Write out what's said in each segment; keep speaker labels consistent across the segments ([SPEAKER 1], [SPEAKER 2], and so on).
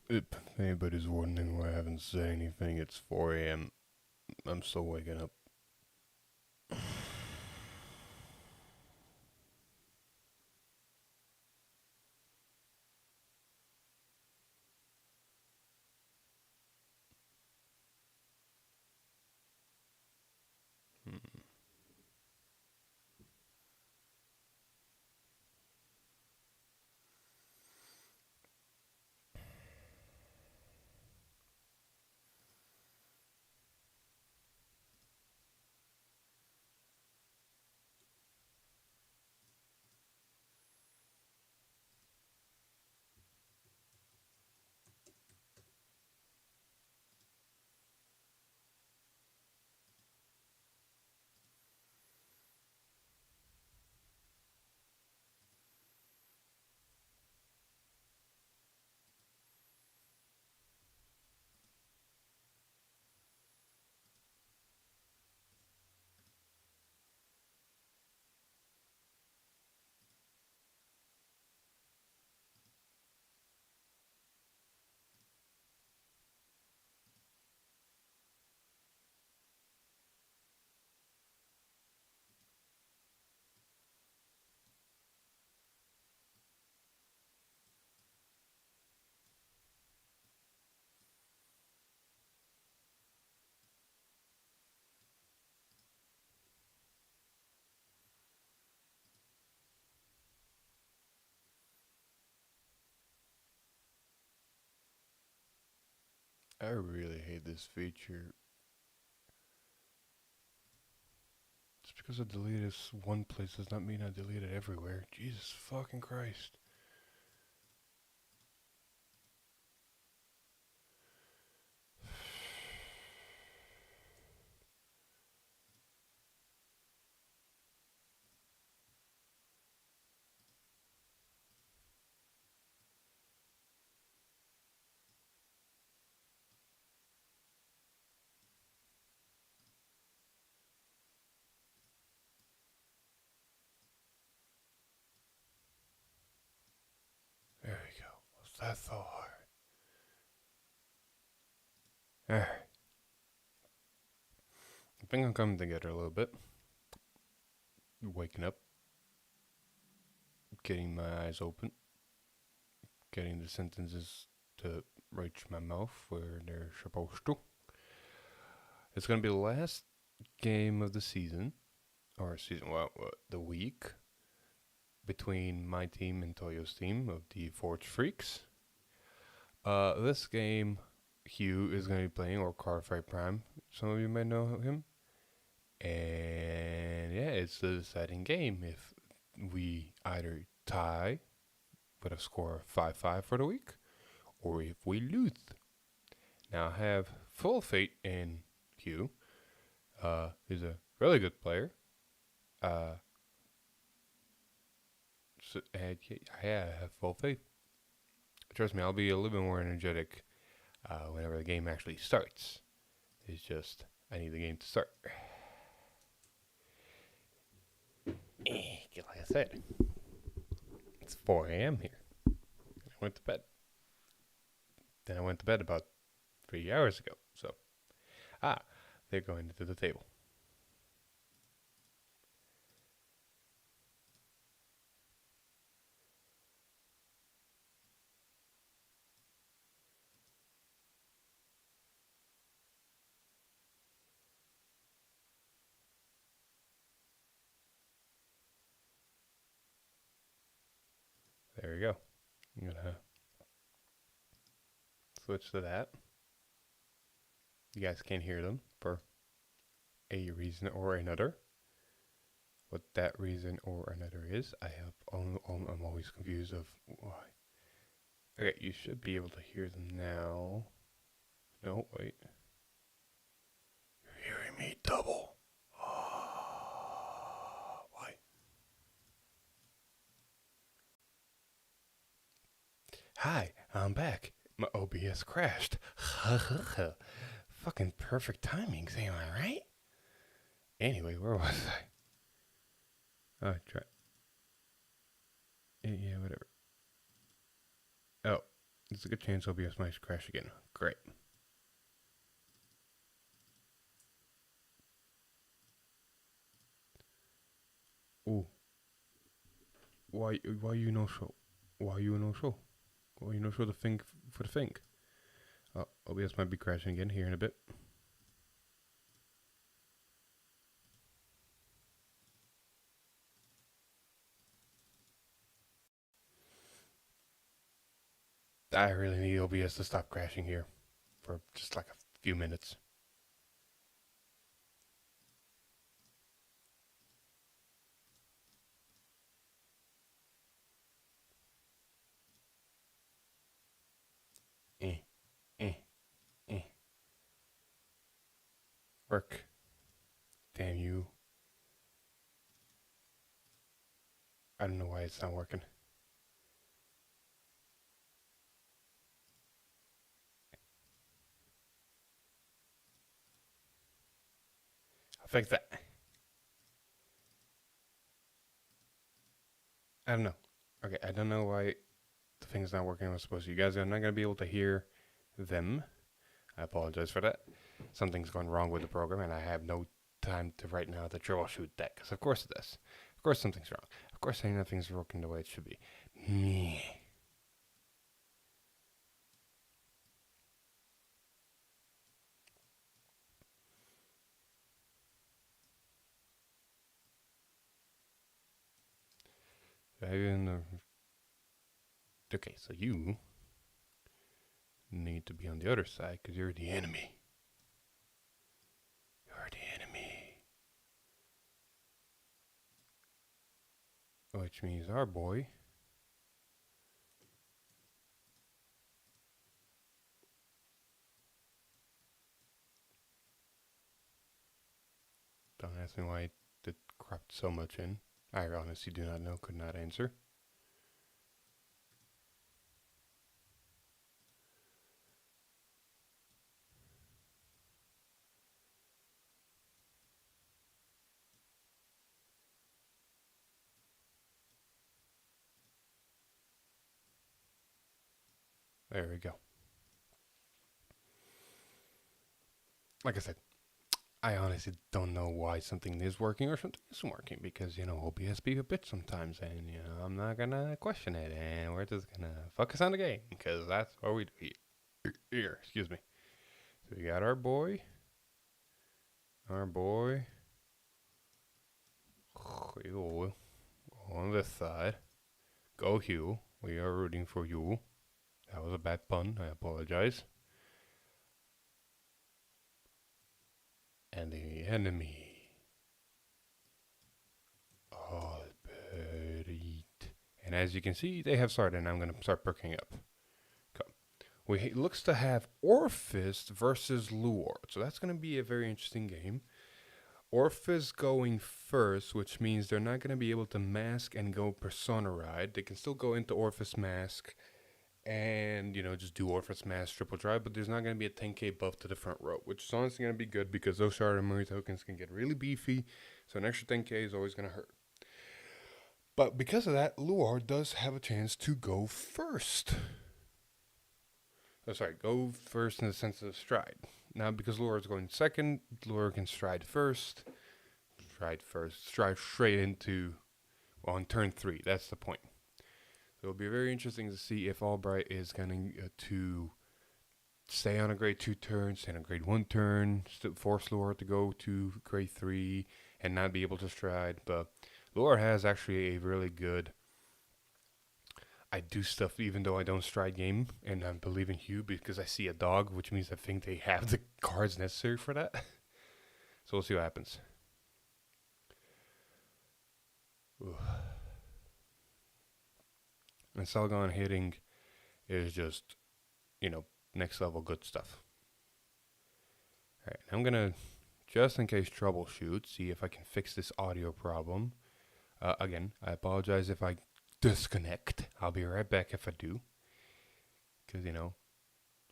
[SPEAKER 1] If anybody's wondering why I haven't said anything, it's 4 a.m. I'm still waking up. I really hate this feature. Just because I deleted this one place does not mean I delete it everywhere. Jesus fucking Christ. There we go. Was that so hard? Alright. I think I'm coming together a little bit. Waking up. Getting my eyes open. Getting the sentences to reach my mouth where they're supposed to. It's gonna be the last game of the season. Or season, the week. Between my team and Toyo's team of the Forge Freaks. This game, Hugh is going to be playing, or Cardfight Prime. Some of you might know him. And yeah, it's the deciding game. If we either tie with a score of 5-5 for the week, or if we lose. Now, I have full faith in Hugh. He's a really good player. So, I have full faith. Trust me, I'll be a little bit more energetic whenever the game actually starts. It's just, I need the game to start. Like I said, it's 4 a.m. here. I went to bed. Then I went to bed about 3 hours ago. So, they're going to the table. There we go. I'm gonna switch to that. You guys can't hear them for a reason or another. What that reason or another is, I'm always confused of why. Okay, you should be able to hear them now. No, wait. You're hearing me double. Why? Hi, I'm back. My OBS crashed. Fucking perfect timing, am I right? Anyway, where was I? Oh, try. Yeah, whatever. Oh, There's a good chance OBS might crash again. Great. Oh. Why you no show? Why you no show? Why you no show the thing for the thing? Oh, OBS might be crashing again here in a bit. I really need OBS to stop crashing here for just like a few minutes. Eh, eh, eh. Work. Damn you. I don't know why it's not working. I'll fix that. I don't know. Okay, I don't know why the thing's not working as supposed to. You guys are not going to be able to hear them. I apologize for that. Something's going wrong with the program, and I have no time to right now to troubleshoot that, because of course it does. Of course something's wrong. Of course nothing's working the way it should be. Meh. Okay, so you need to be on the other side, because you're the enemy. You're the enemy. Which means our boy don't ask me why it did cropped so much in. I honestly do not know, could not answer. There we go. Like I said, I honestly don't know why something is working or something isn't working, because, you know, OBS be a bitch sometimes, and, you know, I'm not gonna question it, and we're just gonna focus on the game, because that's what we do here. Excuse me. So we got our boy. Hugh, on this side. Go Hugh. We are rooting for you. That was a bad pun. I apologize. And the enemy. Albert. And as you can see, they have started, and I'm going to start perking up. Okay. Looks to have Orphis versus Luor. So that's going to be a very interesting game. Orphis going first, which means they're not going to be able to mask and go persona ride. They can still go into Orphis mask and, you know, just do Orphis mask triple drive, but there's not going to be a 10k buff to the front row, which is honestly going to be good because those Shard and Murray tokens can get really beefy, so an extra 10k is always going to hurt. But because of that, Luar does have a chance to go first. Oh, sorry, go first in the sense of stride. Now, because Luar is going second, Luar can stride first. Stride straight into, well, on turn 3. That's the point. So it'll be very interesting to see if Albright is going to stay on a grade 2 turn, stay on a grade 1 turn, force Luar to go to grade 3, and not be able to stride. But Luar has actually a really good I do stuff even though I don't stride game, and I believe in Hugh because I see a dog, which means I think they have the cards necessary for that. So we'll see what happens. Ooh. And Salgon hitting is just, you know, next level good stuff. Alright, I'm gonna, just in case, troubleshoot, see if I can fix this audio problem. Again, I apologize if I disconnect. I'll be right back if I do. Because, you know,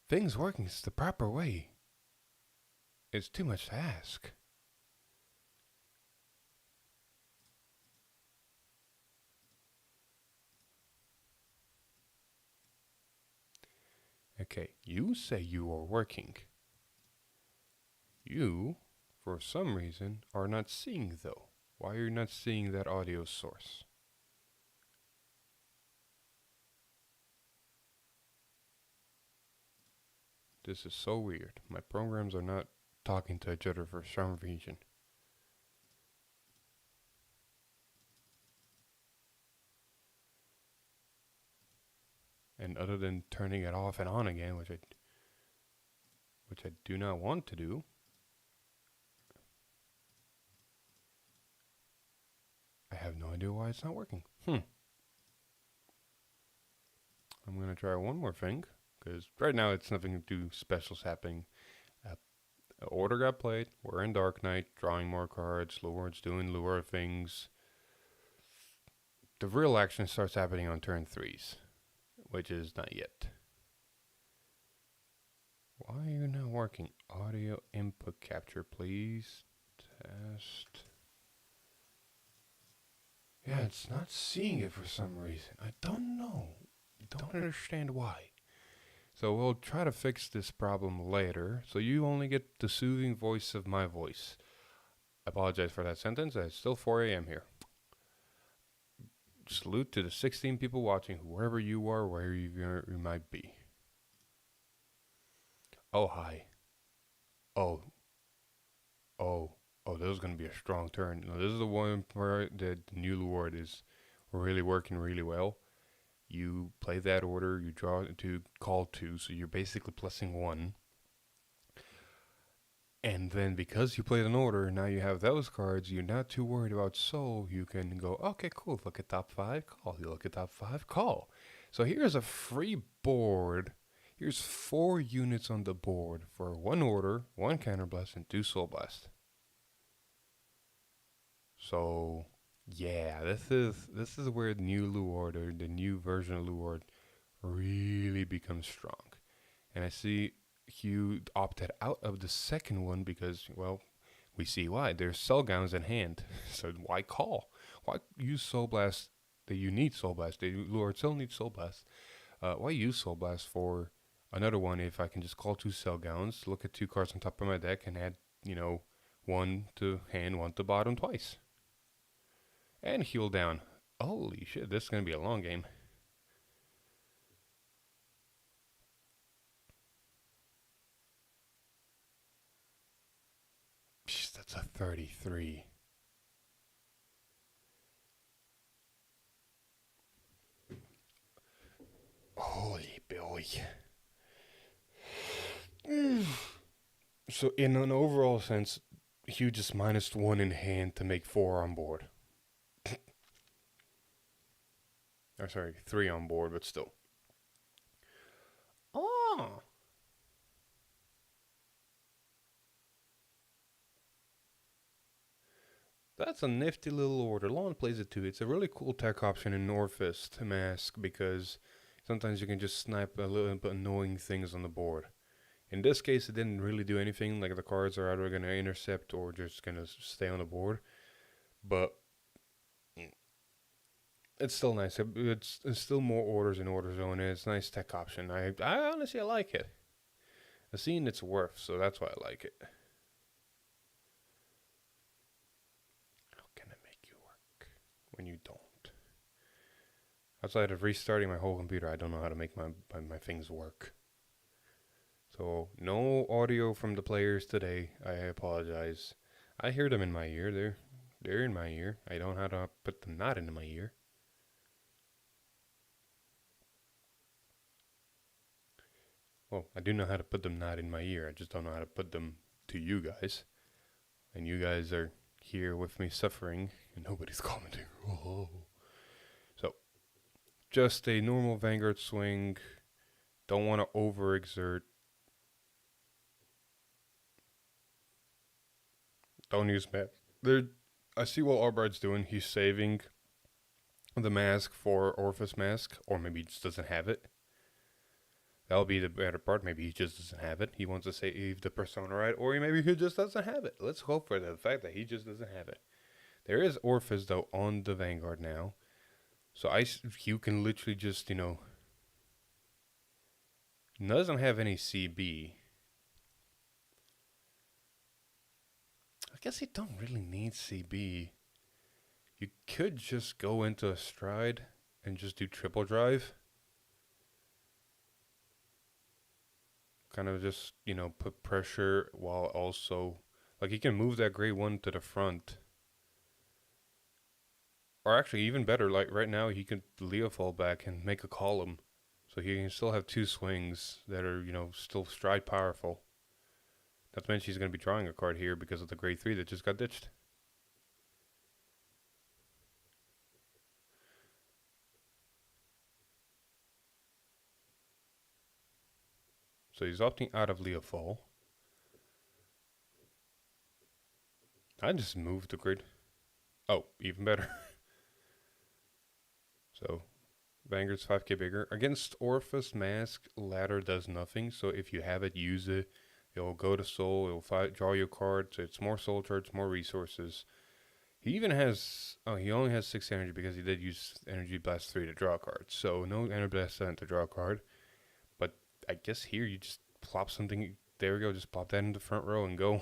[SPEAKER 1] things working the proper way is too much to ask. Okay, you say you are working. You, for some reason, are not seeing though. Why are you not seeing that audio source? This is so weird. My programs are not talking to each other for some reason. And other than turning it off and on again, which I do not want to do, I have no idea why it's not working. I'm gonna try one more thing, because right now it's nothing too special's happening. Order got played. We're in Dark Knight, drawing more cards, Lords doing lure things. The real action starts happening on turn 3s, which is not yet. Why are you not working? Audio input capture, please. Test. Yeah, it's not seeing it for some reason. I don't know. Don't understand why. So we'll try to fix this problem later. So you only get the soothing voice of my voice. I apologize for that sentence. It's still 4 a.m. here. Salute to the 16 people watching, whoever you are, wherever you might be. Oh, hi. Oh, this is going to be a strong turn. Now, this is the one where the new Lord is really working really well. You play that order, you draw to call 2, so you're basically plussing 1. And then because you played an order, now you have those cards, you're not too worried about soul. You can go, okay, cool, look at top 5, call. You look at top 5, call. So here's a free board. Here's 4 units on the board for 1 order, 1 counterblast, and 2 soul blast. So yeah, this is where the new Luord, or the new version of Luord, really becomes strong. And I see Hugh opted out of the second one because, well, we see why. There's Cell Gowns in hand, so why call? Why use Soul Blast that you need Soul Blast? The Luord still needs Soul Blast. Why use Soul Blast for another one if I can just call 2 Cell Gowns, look at 2 cards on top of my deck, and add, 1 to hand, 1 to bottom twice. And heal down. Holy shit, this is going to be a long game. That's a 33. Holy billy. So in an overall sense, Hugh just minus 1 in hand to make 4 on board. Or sorry, 3 on board, but still. Oh! That's a nifty little order. Lawn plays it too. It's a really cool tech option in Norfist Mask because sometimes you can just snipe a little bit annoying things on the board. In this case, it didn't really do anything. Like the cards are either going to intercept or just going to stay on the board. But it's still nice. It's still more orders in Order Zone. And it's a nice tech option. I honestly like it. I've seen its worth, so that's why I like it. How can I make you work when you don't? Outside of restarting my whole computer, I don't know how to make my things work. So, no audio from the players today. I apologize. I hear them in my ear. They're in my ear. I don't know how to put them not into my ear. Well, I do know how to put them not in my ear. I just don't know how to put them to you guys. And you guys are here with me suffering, and nobody's commenting. Oh. So, just a normal Vanguard swing. Don't want to overexert. Don't use mask. I see what Albright's doing. He's saving the mask for Orpheus Mask, or maybe he just doesn't have it. That'll be the better part. Maybe he just doesn't have it. He wants to save the persona right, or maybe he just doesn't have it. Let's hope for the fact that he just doesn't have it. There is Orpheus, though, on the Vanguard now. So you can literally just, Doesn't have any CB. I guess you don't really need CB. You could just go into a stride and just do triple drive. Kind of just, put pressure while also, like, you can move that grade 1 to the front. Or actually, even better, like right now, he can Leo fall back and make a column. So he can still have 2 swings that are, still stride powerful. Not to mention he's going to be drawing a card here because of the grade 3 that just got ditched. So he's opting out of Leo fall. I just moved the grid. Oh, even better. So Vanguard's 5k bigger. Against Orpheus Mask, ladder does nothing. So if you have it, use it. It'll go to soul. It'll draw your card. So it's more soul charge, more resources. He even has... Oh, he only has 6 energy because he did use Energy Blast 3 to draw a card. So no Energy Blast 7 to draw a card. But I guess here you just plop something. There we go. Just plop that in the front row and go.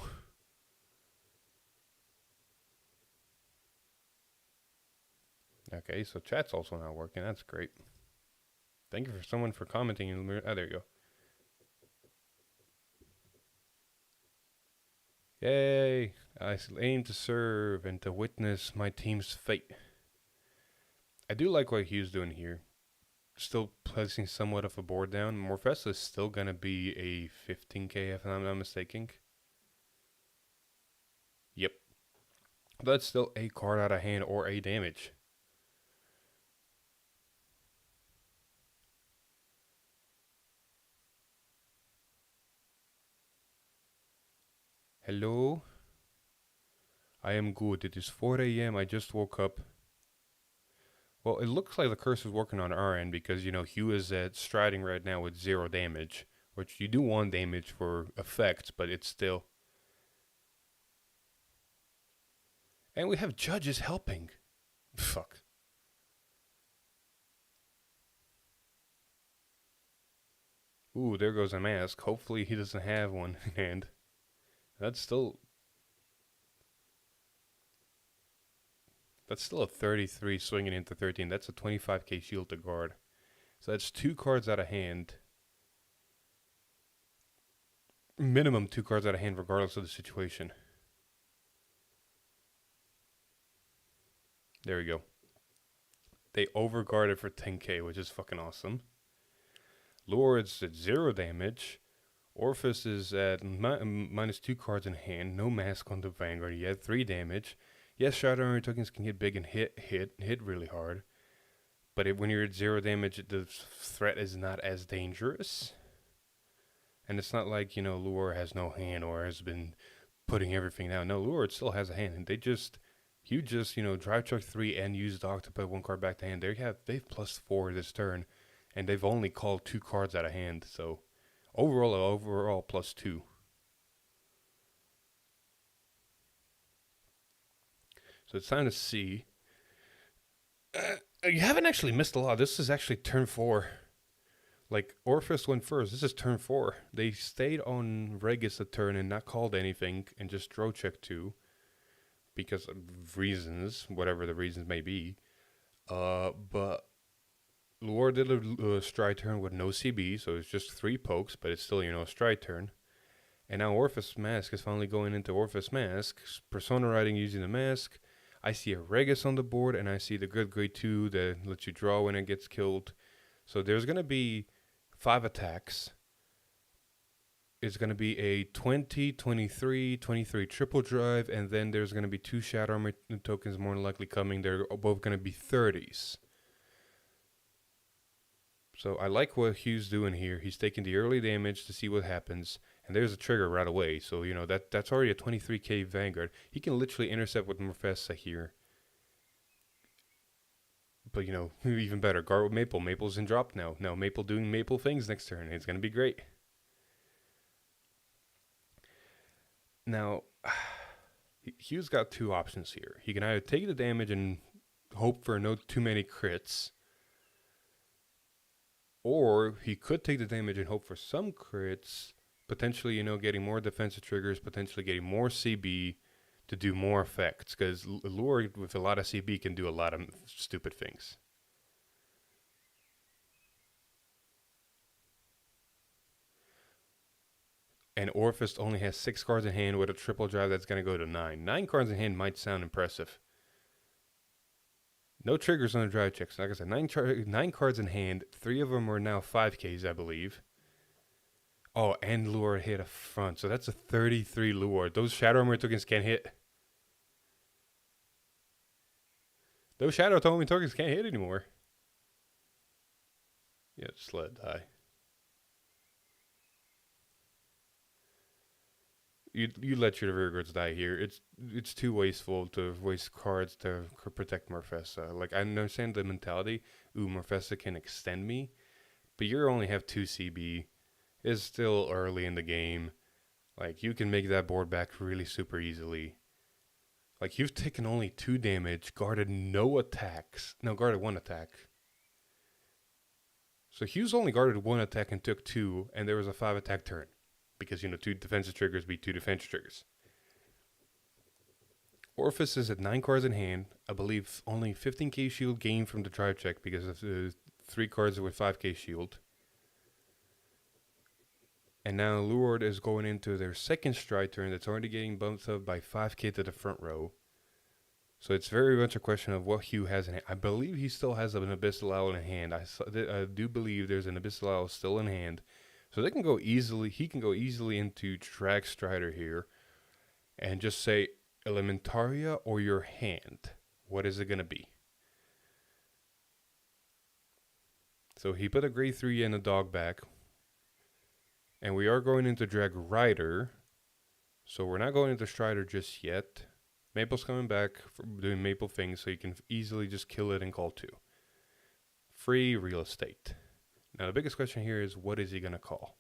[SPEAKER 1] Okay, so chat's also not working. That's great. Thank you for someone for commenting. Oh, there you go. Yay! I aim to serve and to witness my team's fate. I do like what Hugh's doing here. Still placing somewhat of a board down. Morpheus is still going to be a 15k if I'm not mistaken. Yep. That's still a card out of hand or a damage. Hello? I am good. It is 4 a.m. I just woke up. Well, it looks like the curse is working on our end because, Hugh is at striding right now with 0 damage. Which you do 1 damage for effects, but it's still... And we have judges helping. Fuck. Ooh, there goes a mask. Hopefully he doesn't have one in hand. That's still a 33 swinging into 13. That's a 25k shield to guard. So that's 2 cards out of hand. Minimum 2 cards out of hand regardless of the situation. There we go. They overguarded for 10k, which is fucking awesome. Lord's at 0 damage. Orpheus is at minus 2 cards in hand. No mask on the Vanguard yet. 3 damage. Yes, Shadow Armor tokens can get big and hit really hard. But when you're at 0 damage, the threat is not as dangerous. And it's not like, Lure has no hand or has been putting everything down. No, Lure still has a hand. And you just, drive chuck 3 and use Dock to put 1 card back to hand. They've +4 this turn. And they've only called 2 cards out of hand. So overall +2. So it's time to see. You haven't actually missed a lot. This is actually turn 4. Like, Orpheus went first. This is turn 4. They stayed on Regis a turn and not called anything and just draw check 2. Because of reasons, whatever the reasons may be. But Lure did a stride turn with no CB, so it's just 3 pokes, but it's still, a stride turn. And now Orpheus Mask is finally going into Orpheus Mask. Persona riding using the mask. I see a Regis on the board, and I see the good grade 2 that lets you draw when it gets killed. So there's going to be 5 attacks. It's going to be a 20, 23, 23 triple drive, and then there's going to be 2 Shadow Armor tokens more than likely coming. They're both going to be 30s. So I like what Hugh's doing here. He's taking the early damage to see what happens. And there's a trigger right away. So, that's already a 23k Vanguard. He can literally intercept with Morfessa here. But, even better. Guard with Maple. Maple's in drop now. Now Maple doing Maple things next turn. It's going to be great. Now, Hugh's got 2 options here. He can either take the damage and hope for no too many crits. Or he could take the damage and hope for some crits, potentially, getting more defensive triggers, potentially getting more CB to do more effects. Because Lure with a lot of CB can do a lot of stupid things. And Orphist only has 6 cards in hand with a triple drive that's going to go to 9. 9 cards in hand might sound impressive. No triggers on the drive checks. Like I said, 9 cards in hand. 3 of them are now 5Ks, I believe. Oh, and Lure hit a front. So that's a 33 Lure. Those Shadow Armor tokens can't hit. Those Shadow Armor tokens can't hit anymore. Yeah, just let it die. You let your rearguards die here. It's too wasteful to waste cards to protect Morfessa. Like, I understand the mentality. Ooh, Morfessa can extend me. But you only have 2 CB. It's still early in the game. Like, you can make that board back really super easily. Like, you've taken only 2 damage, guarded no attacks. No, guarded 1 attack. So Hughes only guarded 1 attack and took 2, and there was a 5 attack turn. Because, 2 defensive triggers beat 2 defensive triggers. Orphis is at 9 cards in hand. I believe only 15k shield gained from the drive check because of the 3 cards with 5k shield. And now Lured is going into their second stride turn that's already getting bumped up by 5k to the front row. So it's very much a question of what Hugh has in hand. I believe he still has an Abyssal Owl in hand. I do believe there's an Abyssal Owl still in hand. So they can go easily. He can go easily into Drag Strider here and just say Elementaria or your hand. What is it going to be? So he put a grade 3 and a dog back. And we are going into Drag Rider. So we're not going into Strider just yet. Maple's coming back for doing Maple things, so you can easily just kill it and call 2. Free real estate. Now the biggest question here is, what is he going to call?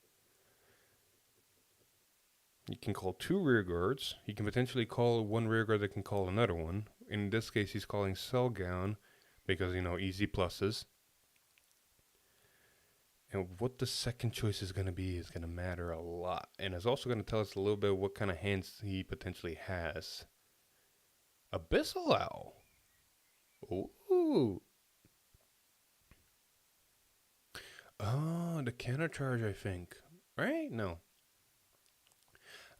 [SPEAKER 1] He can call 2 rear guards. He can potentially call 1 rear guard that can call another one. In this case, he's calling Cell Gown because, easy pluses. And what the second choice is going to be is going to matter a lot. And it's also going to tell us a little bit what kind of hands he potentially has. Abyssal Owl. Ooh. Oh, the counter charge, I think. Right? No.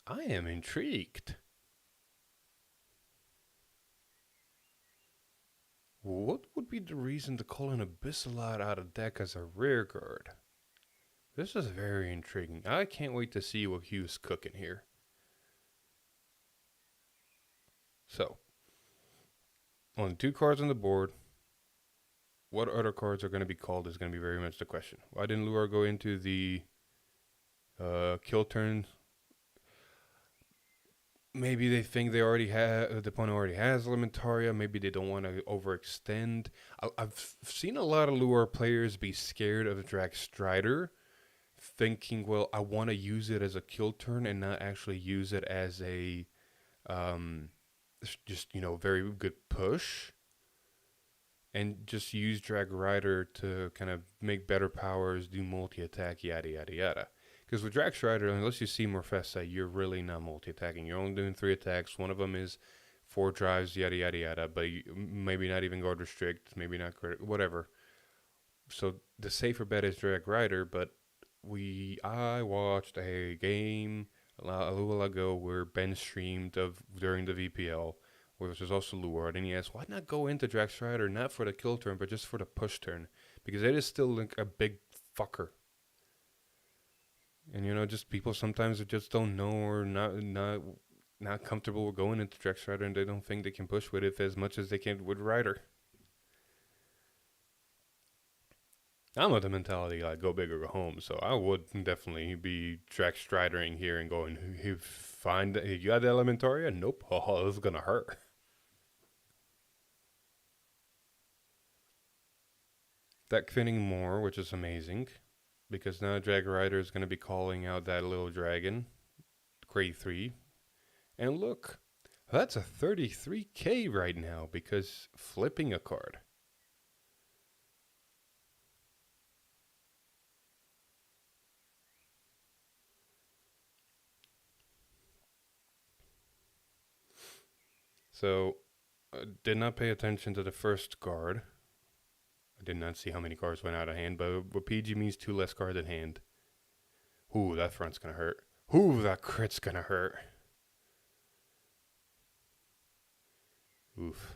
[SPEAKER 1] I am intrigued. What would be the reason to call an Abyssal Owl out of deck as a rear guard? This is very intriguing. I can't wait to see what Hugh's cooking here. So, only 2 cards on the board. What other cards are going to be called is going to be very much the question. Why didn't Lure go into the kill turn? Maybe they think they already have, the opponent already has Elementaria. Maybe they don't want to overextend. I've seen a lot of Lure players be scared of the Drag Strider, thinking, well, I want to use it as a kill turn and not actually use it as a very good push. And just use Drag Rider to kind of make better powers, do multi-attack, yada, yada, yada. Because with Drag Strider, unless you see Morfessa, you're really not multi-attacking. You're only doing 3 attacks. One of them is 4 drives, yada, yada, yada. But maybe not even guard restrict, maybe not critical, whatever. So the safer bet is Drag Rider, but I watched a game a little while ago where Ben streamed during the VPL, which was also Lured, and he asked, why not go into Drag Strider, not for the kill turn, but just for the push turn? Because it is still like a big fucker. And just people sometimes just don't know or not comfortable with going into Drag Strider, and they don't think they can push with it as much as they can with Rider. I'm of the mentality like go big or go home, so I would definitely be Drag Stridering here and going, you got the Elementaria? Nope. Oh, this is gonna hurt. Deck fitting more, which is amazing, because now Drag Rider is going to be calling out that little dragon, grade 3. And look, that's a 33k right now because flipping a card. So, did not pay attention to the first guard. I did not see how many cards went out of hand, but PG means 2 less cards in hand. Ooh, that front's gonna hurt. Ooh, that crit's gonna hurt. Oof.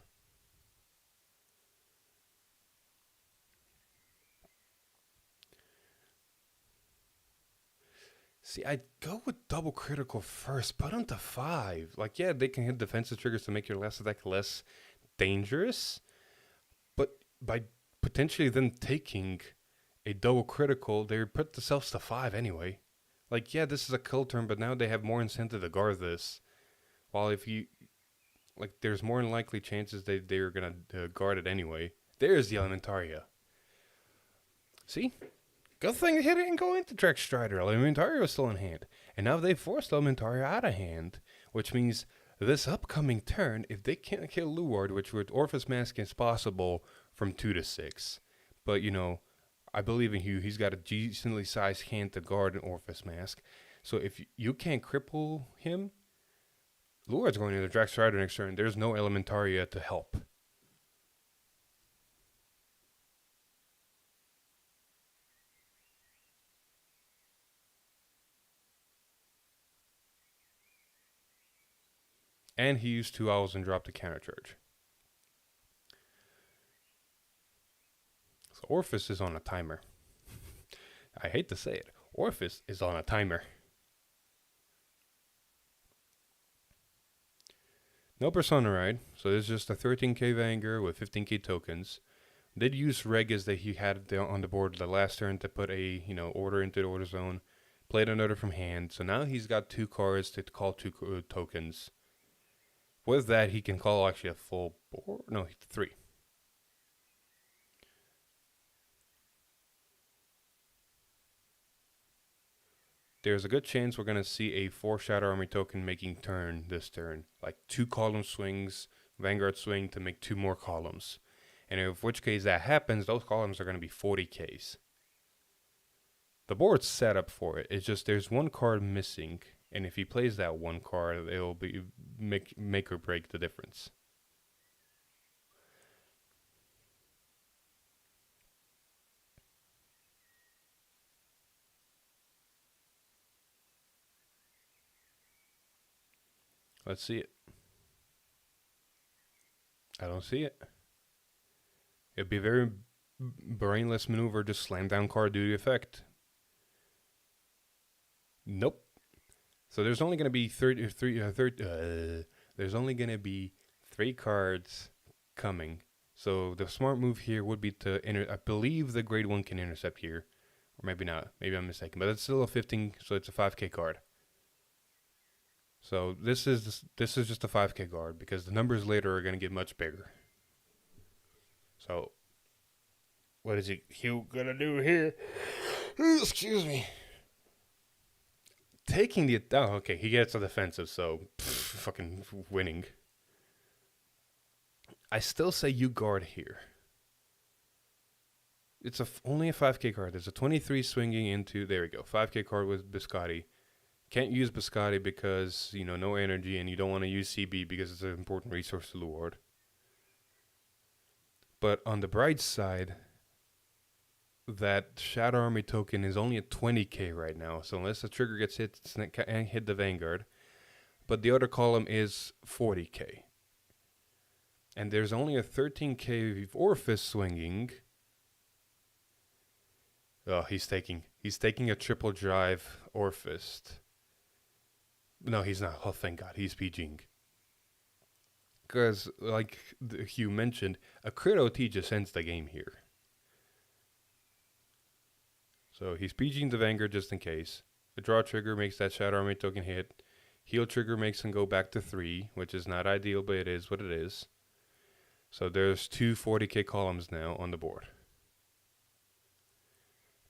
[SPEAKER 1] See, I'd go with double critical first. Put them to 5. Like, yeah, they can hit defensive triggers to make your last attack less dangerous. But by potentially them taking a double critical, they put themselves to 5 anyway. Like, yeah, this is a kill turn, but now they have more incentive to guard this. While if you, like, there's more than likely chances they're going to guard it anyway. There's the Elementaria. See? Good thing they hit it and go into Drex Strider. Elementaria was still in hand. And now they forced Elementaria out of hand, which means this upcoming turn, if they can't kill Luard, which with Orphis Mask is possible from 2 to 6. But, you know, I believe in Hugh. He's got a decently sized hand to guard an Orphis Mask. So if you can't cripple him, Luard's going into Drex Strider next turn. There's no Elementaria to help. And he used 2 owls and dropped a counter charge. So Orphis is on a timer. I hate to say it. Orphis is on a timer. No Persona Ride, so this is just a 13k Vanguard with 15k tokens. Did use Regas that he had on the board the last turn to put a, order into the order zone. Played another from hand, so now he's got 2 cards to call 2 tokens. With that, he can call actually a full board. No, 3. There's a good chance we're going to see a 4 Shadow Army token making turn this turn. Like 2 column swings, Vanguard swing to make 2 more columns. And in which case that happens, those columns are going to be 40Ks. The board's set up for it. It's just there's 1 card missing. And if he plays that 1 card, it'll be make or break the difference. Let's see it. I don't see it. It'd be a very brainless maneuver, just slam down card, do the effect. Nope. So there's only going to be there's only going to be 3 cards coming. So the smart move here would be to I believe the grade 1 can intercept here, or maybe not. Maybe I'm mistaken, but it's still a 15, so it's a 5k card. So this is just a 5k card because the numbers later are going to get much bigger. So what is Hugh gonna do here? Excuse me. Taking the okay, he gets a defensive, so fucking winning. I still say you guard here. It's only a 5k card. There's a 23 swinging into, there we go, 5k card with Biscotti. Can't use Biscotti because, no energy, and you don't want to use CB because it's an important resource to Luard. But on the bright side, that Shadow Army token is only at 20k right now. So unless the trigger gets hit, and hit the Vanguard. But the other column is 40k. And there's only a 13k Orphis swinging. Oh, he's taking a triple drive Orphis. No, he's not. Oh, thank God. He's PGing. Because, like Hugh mentioned, a crit OT just ends the game here. So he's PGing the Vanguard just in case. The draw trigger makes that Shadow Army token hit. Heal trigger makes him go back to 3, which is not ideal, but it is what it is. So there's 2 40k columns now on the board.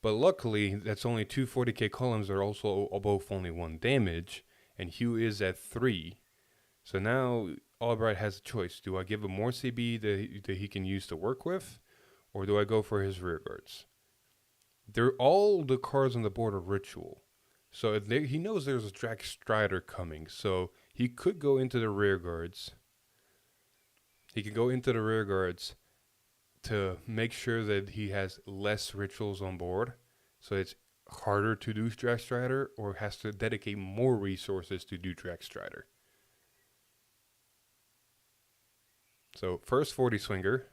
[SPEAKER 1] But luckily, that's only 2 40k columns that are also both only 1 damage, and Hugh is at 3. So now Albright has a choice. Do I give him more CB that he can use to work with, or do I go for his rear guards? All the cards on the board are ritual. So he knows there's a Drax Strider coming, so he could go into the rear guards he can go into the rear guards to make sure that he has less rituals on board, so it's harder to do Drag Strider, or has to dedicate more resources to do Drag Strider. So first 40 swinger.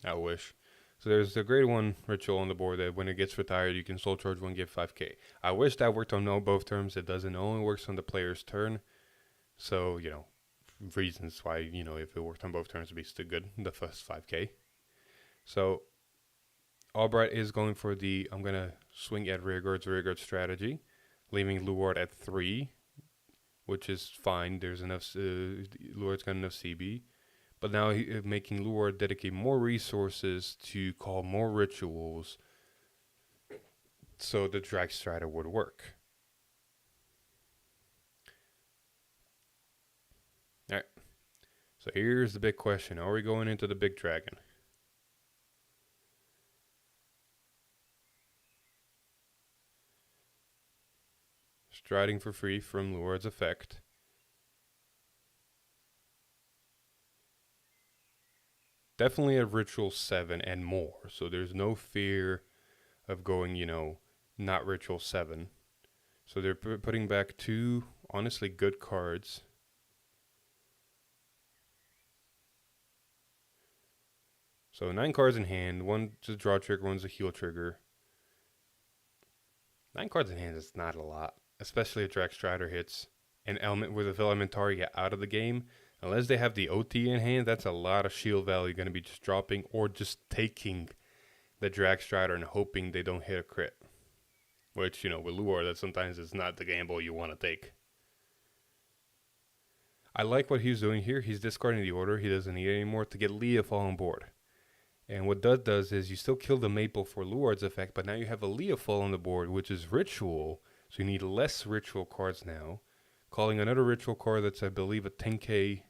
[SPEAKER 1] I wish. So there's the grade 1 ritual on the board that when it gets retired, you can soul charge 1, give 5k. I wish that worked on both turns. It doesn't. It only works on the player's turn. So, reasons why, if it worked on both turns, it'd be still good, the first 5k. So, Albright is going for the, I'm going to swing at rear guard strategy, leaving Luard at 3, which is fine. There's enough, Luard's got enough CB. But now making Luard dedicate more resources to call more rituals so the Drag Strider would work. Alright. So here's the big question. Are we going into the big dragon? Striding for free from Luard's effect. Definitely a Ritual 7 and more, so there's no fear of going, not Ritual 7. So they're putting back 2, honestly, good cards. So 9 cards in hand, 1's a draw trigger, 1's a heal trigger. 9 cards in hand is not a lot, especially if Drag Strider hits. An element with a Elementaria out of the game. Unless they have the OT in hand, that's a lot of shield value going to be just dropping or just taking the Drag Strider and hoping they don't hit a crit. Which, with Luard, that sometimes is not the gamble you want to take. I like what he's doing here. He's discarding the order. He doesn't need it anymore to get Leofall on board. And what that does is you still kill the Maple for Luard's effect, but now you have a Leofall on the board, which is Ritual. So you need less Ritual cards now. Calling another Ritual card that's, I believe, a 10k,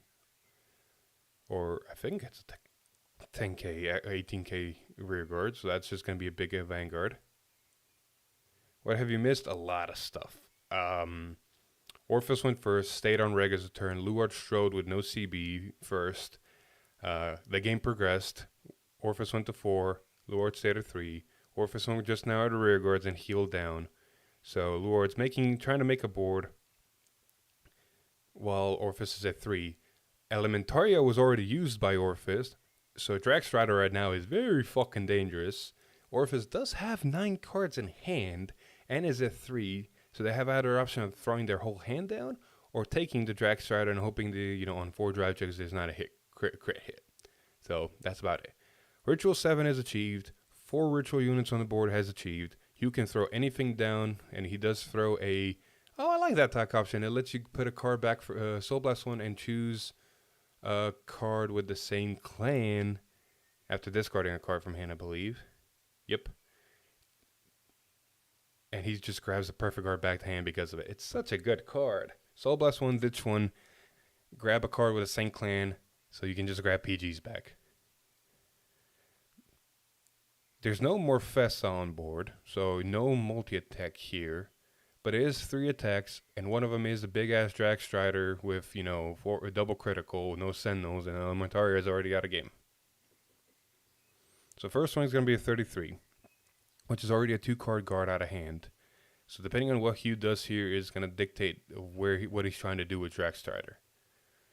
[SPEAKER 1] or I think it's a 10k, 18k rear guard. So that's just going to be a big Vanguard. What have you missed? A lot of stuff. Orpheus went first, stayed on reg as a turn. Luard strode with no CB first. The game progressed. Orpheus went to 4. Luard stayed at 3. Orpheus went just now at the rear guards and healed down. So Luard's trying to make a board while Orpheus is at 3. Elementaria was already used by Orpheus, so Drag Strider right now is very fucking dangerous. Orpheus does have 9 cards in hand and is at 3, so they have either option of throwing their whole hand down or taking the Drag Strider and hoping on 4 drive checks there's not a crit hit. So that's about it. Ritual 7 is achieved. 4 ritual units on the board has achieved. You can throw anything down, and he does throw a... Oh, I like that attack option. It lets you put a card back for Soul Blast 1 and choose a card with the same clan after discarding a card from hand, I believe. Yep. And he just grabs the perfect card back to hand because of it. It's such a good card. Soul Blast 1, ditch 1, grab a card with the same clan, so you can just grab PGs back. There's no Morfessa on board, so no multi-attack here. But it is 3 attacks, and one of them is a big-ass Drag Strider with, a double critical, no Sentinels, and Elementaria is already out of game. So first one is going to be a 33, which is already a 2-card guard out of hand. So depending on what Hugh does here is going to dictate what he's trying to do with Drag Strider.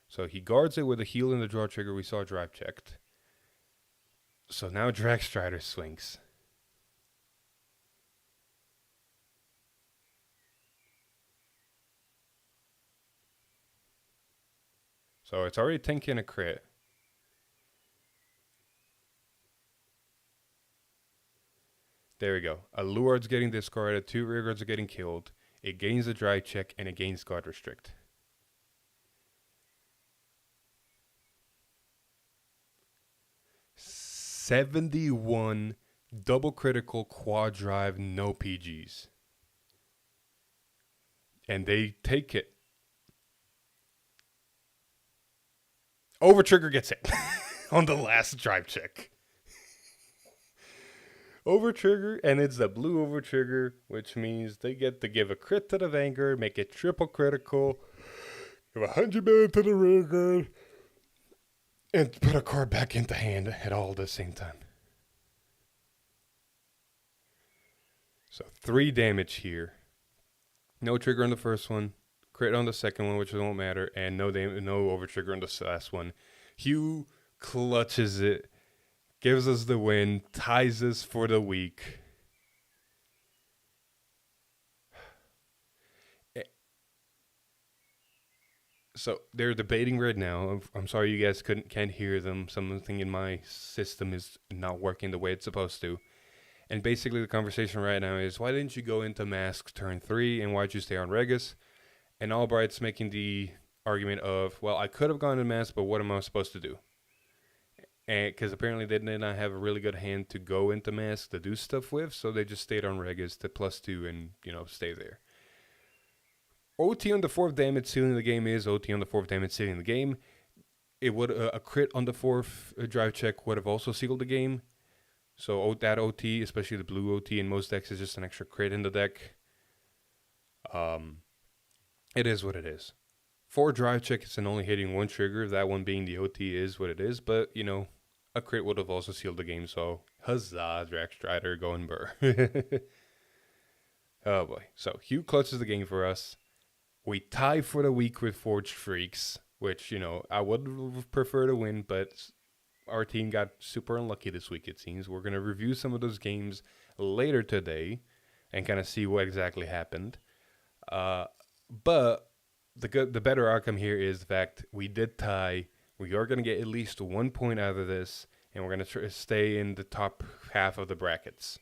[SPEAKER 1] So he guards it with a heal in the draw trigger we saw drive checked. So now Drag Strider swings. So it's already 10k and a crit. There we go. A Luard's getting discarded, 2 rear guards are getting killed. It gains a drive check and it gains guard restrict. $71 double critical quad drive, no PGs. And they take it. Over trigger gets it on the last drive check. over trigger, and it's the blue over trigger, which means they get to give a crit to the Vanguard, make it triple critical, give 100 million to the Vanguard, and put a card back into hand at all at the same time. So 3 damage here. No trigger on the first one, crit on the second one, which won't matter, and no over trigger on the last one. Hugh clutches it, gives us the win, ties us for the week. So they're debating right now. I'm sorry you guys can't hear them. Something in my system is not working the way it's supposed to. And basically the conversation right now is, why didn't you go into Mask turn 3 and why'd you stay on Regis? And Albright's making the argument of, well, I could have gone to Mask, but what am I supposed to do? And because apparently they did not have a really good hand to go into Mask to do stuff with, so they just stayed on Regis to +2 and, stay there. OT on the 4th damage sealing the game is OT on the 4th damage sealing the game. It would a crit on the 4th drive check would have also sealed the game. So that OT, especially the blue OT in most decks, is just an extra crit in the deck. It is what it is. 4 drive checks and only hitting 1 trigger, that one being the OT, is what it is. But, a crit would have also sealed the game. So, huzzah, Drax Strider going burr. Oh boy. So, Hugh clutches the game for us. We tie for the week with Forged Freaks, which, I would prefer to win, but our team got super unlucky this week, it seems. We're going to review some of those games later today and kind of see what exactly happened. But the better outcome here is the fact we did tie. We are going to get at least 1 point out of this, and we're going to stay in the top half of the brackets.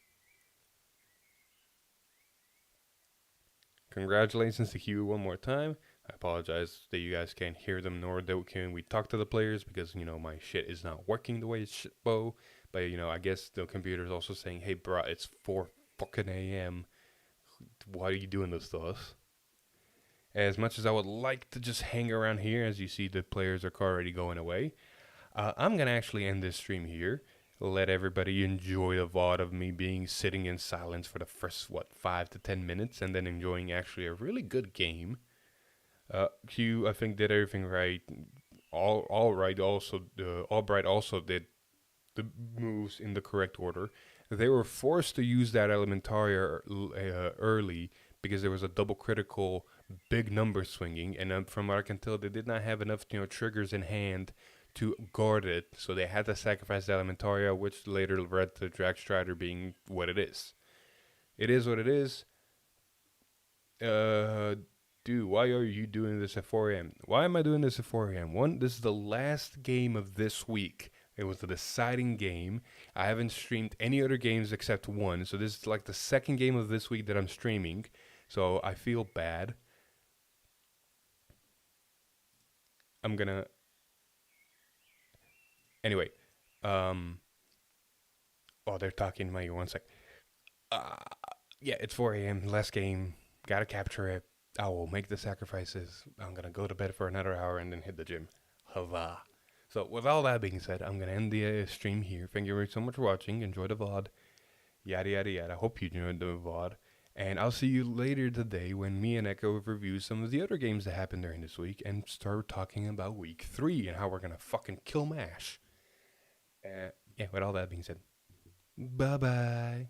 [SPEAKER 1] Congratulations to Hugh one more time. I apologize that you guys can't hear them, nor can we talk to the players because, my shit is not working the way it should. But, I guess the computer is also saying, hey, bro, it's 4 fucking a.m. Why are you doing this to us? As much as I would like to just hang around here, as you see the players are already going away, I'm going to actually end this stream here. Let everybody enjoy the VOD of me being sitting in silence for the first, 5 to 10 minutes, and then enjoying actually a really good game. Q, I think, did everything right. Albright also did the moves in the correct order. They were forced to use that Elementaria early because there was a double critical big number swinging, and from what I can tell, they did not have enough triggers in hand to guard it, so they had to sacrifice the Elementaria, which later led to Drax Strider being what it is. It is what it is. Dude, why are you doing this at 4 a.m.? Why am I doing this at 4 a.m.? One, this is the last game of this week. It was the deciding game. I haven't streamed any other games except one, so this is like the second game of this week that I'm streaming, so I feel bad. I'm gonna... Anyway, oh, they're talking to me. One sec. Yeah, it's 4 a.m. Last game. Gotta capture it. I will make the sacrifices. I'm gonna go to bed for another hour and then hit the gym. Huzzah. So, with all that being said, I'm gonna end the stream here. Thank you very so much for watching. Enjoy the VOD. Yada, yada, yada. I hope you enjoyed the VOD. And I'll see you later today when me and Echo review some of the other games that happened during this week and start talking about week 3 and how we're gonna fucking kill MASH. Yeah, with all that being said, bye-bye.